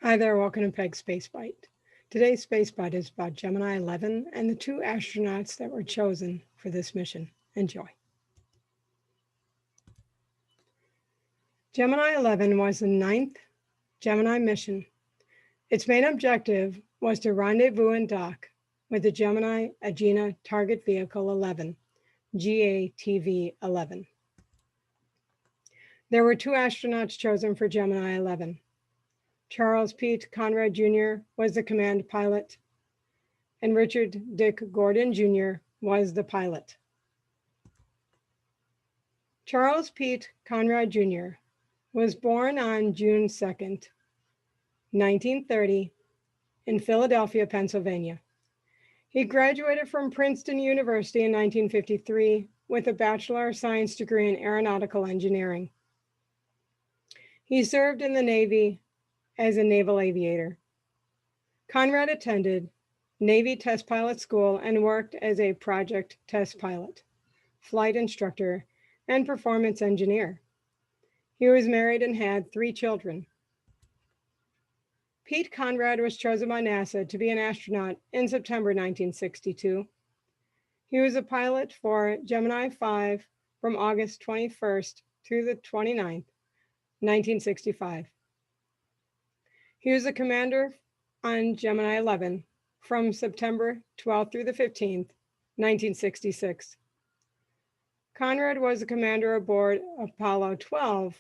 Hi there, welcome to Peg Space Bite. Today's Space Bite is about Gemini 11 and the two astronauts that were chosen for this mission. Enjoy. Gemini 11 was the ninth Gemini mission. Its main objective was to rendezvous and dock with the Gemini Agena Target Vehicle 11, GATV-11. There were two astronauts chosen for Gemini 11. Charles Pete Conrad Jr. was the command pilot, and Richard Dick Gordon Jr. was the pilot. Charles Pete Conrad Jr. was born on June 2nd, 1930, in Philadelphia, Pennsylvania. He graduated from Princeton University in 1953 with a Bachelor of Science degree in Aeronautical Engineering. He served in the Navy as a naval aviator. Conrad attended Navy Test Pilot School and worked as a project test pilot, flight instructor, and performance engineer. He was married and had 3 children. Pete Conrad was chosen by NASA to be an astronaut in September 1962. He was a pilot for Gemini 5 from August 21st through the 29th, 1965. He was a commander on Gemini 11 from September 12th through the 15th, 1966. Conrad was a commander aboard Apollo 12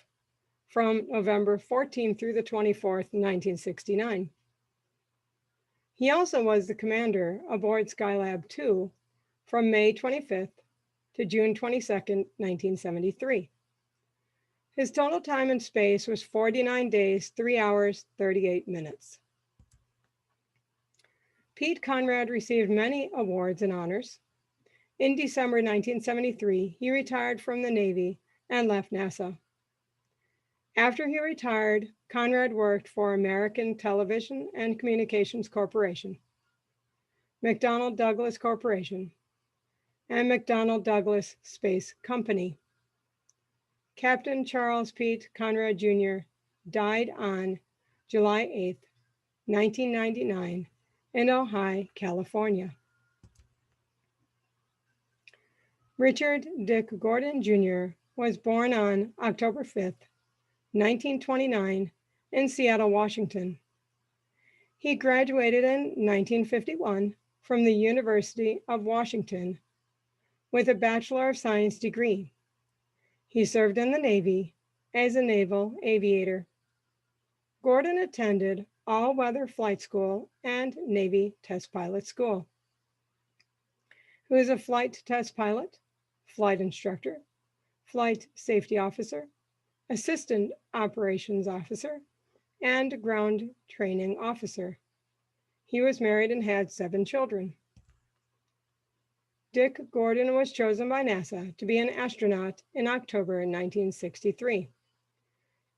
from November 14th through the 24th, 1969. He also was the commander aboard Skylab 2 from May 25th to June 22nd, 1973. His total time in space was 49 days, 3 hours, 38 minutes. Pete Conrad received many awards and honors. In December 1973, he retired from the Navy and left NASA. After he retired, Conrad worked for American Television and Communications Corporation, McDonnell Douglas Corporation, and McDonnell Douglas Space Company. Captain Charles Pete Conrad Jr. died on July 8, 1999, in Ojai, California. Richard Dick Gordon Jr. was born on October 5, 1929, in Seattle, Washington. He graduated in 1951 from the University of Washington with a Bachelor of Science degree. He served in the Navy as a naval aviator. Gordon attended all-weather flight school and Navy test pilot school. He was a flight test pilot, flight instructor, flight safety officer, assistant operations officer, and ground training officer. He was married and had 7 children. Dick Gordon was chosen by NASA to be an astronaut in October 1963.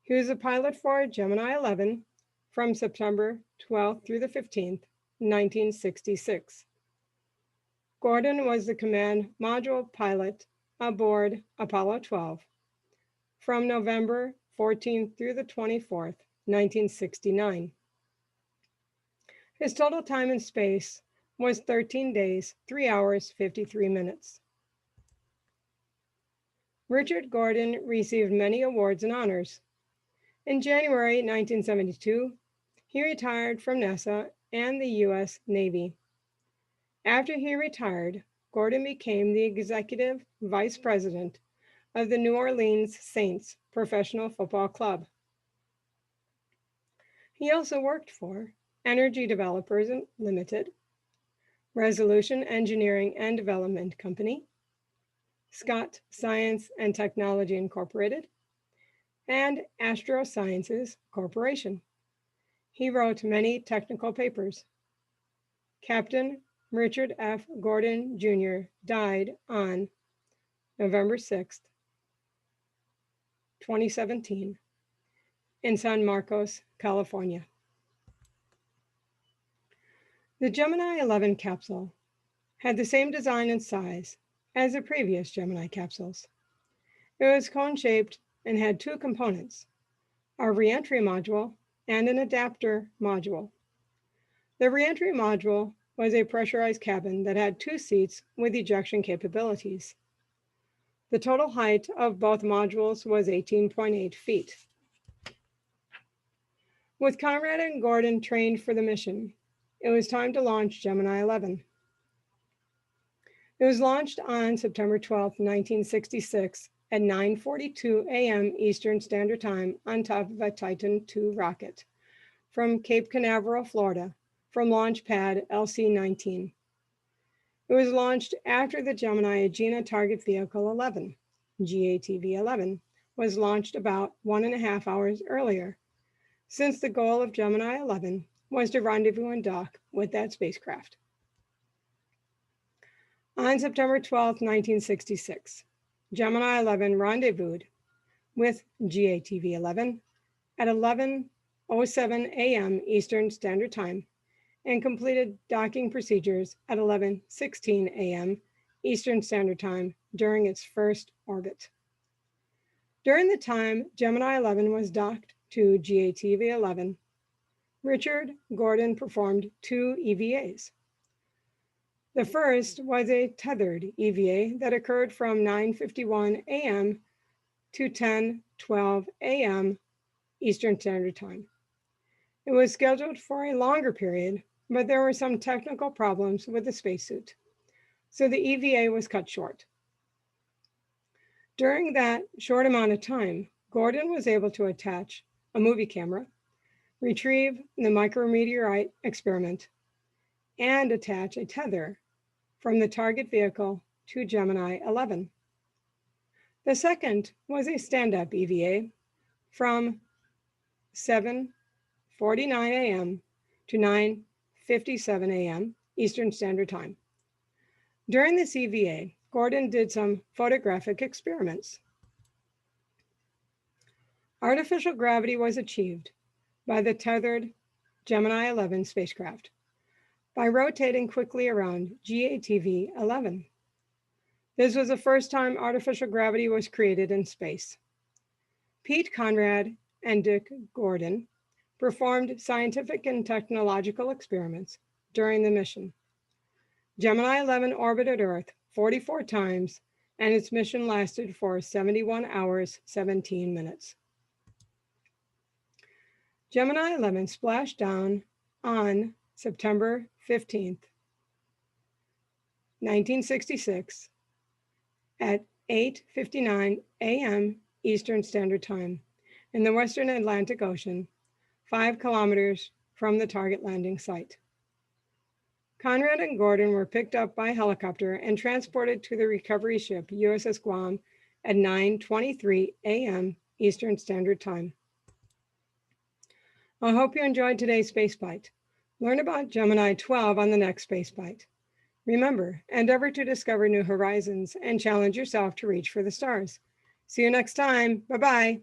He was a pilot for Gemini 11 from September 12th through the 15th, 1966. Gordon was the command module pilot aboard Apollo 12 from November 14th through the 24th, 1969. His total time in space was 13 days, 3 hours, 53 minutes. Richard Gordon received many awards and honors. In January 1972, he retired from NASA and the U.S. Navy. After he retired, Gordon became the executive vice president of the New Orleans Saints Professional Football Club. He also worked for Energy Developers Limited, Resolution Engineering and Development Company, Scott Science and Technology Incorporated, and Astro Sciences Corporation. He wrote many technical papers. Captain Richard F. Gordon Jr. died on November 6, 2017, in San Marcos, California. The Gemini 11 capsule had the same design and size as the previous Gemini capsules. It was cone-shaped and had 2 components, a re-entry module and an adapter module. The reentry module was a pressurized cabin that had 2 seats with ejection capabilities. The total height of both modules was 18.8 feet. With Conrad and Gordon trained for the mission, it was time to launch Gemini 11. It was launched on September 12, 1966 at 9:42 a.m. Eastern Standard Time on top of a Titan II rocket from Cape Canaveral, Florida, from launch pad LC-19. It was launched after the Gemini Agena Target Vehicle 11, GATV-11, was launched about 1.5 hours earlier, since the goal of Gemini 11 was to rendezvous and dock with that spacecraft. On September 12, 1966, Gemini 11 rendezvoused with GATV-11 at 11:07 a.m. Eastern Standard Time and completed docking procedures at 11:16 a.m. Eastern Standard Time during its first orbit. During the time Gemini 11 was docked to GATV-11, Richard Gordon performed 2 EVAs. The first was a tethered EVA that occurred from 9:51 a.m. to 10:12 a.m. Eastern Standard Time. It was scheduled for a longer period, but there were some technical problems with the spacesuit, so the EVA was cut short. During that short amount of time, Gordon was able to attach a movie camera, retrieve the micrometeorite experiment, and attach a tether from the target vehicle to Gemini 11. The second was a stand-up EVA from 7:49 a.m. to 9:57 a.m. Eastern Standard Time. During this EVA, Gordon did some photographic experiments. Artificial gravity was achieved by the tethered Gemini 11 spacecraft by rotating quickly around GATV-11. This was the first time artificial gravity was created in space. Pete Conrad and Dick Gordon performed scientific and technological experiments during the mission. Gemini 11 orbited Earth 44 times, and its mission lasted for 71 hours, 17 minutes. Gemini 11 splashed down on September 15th, 1966 at 8:59 a.m. Eastern Standard Time in the Western Atlantic Ocean, 5 kilometers from the target landing site. Conrad and Gordon were picked up by helicopter and transported to the recovery ship USS Guam at 9:23 a.m. Eastern Standard Time. I hope you enjoyed today's Space Bite. Learn about Gemini 12 on the next Space Bite. Remember, endeavor to discover new horizons and challenge yourself to reach for the stars. See you next time. Bye-bye.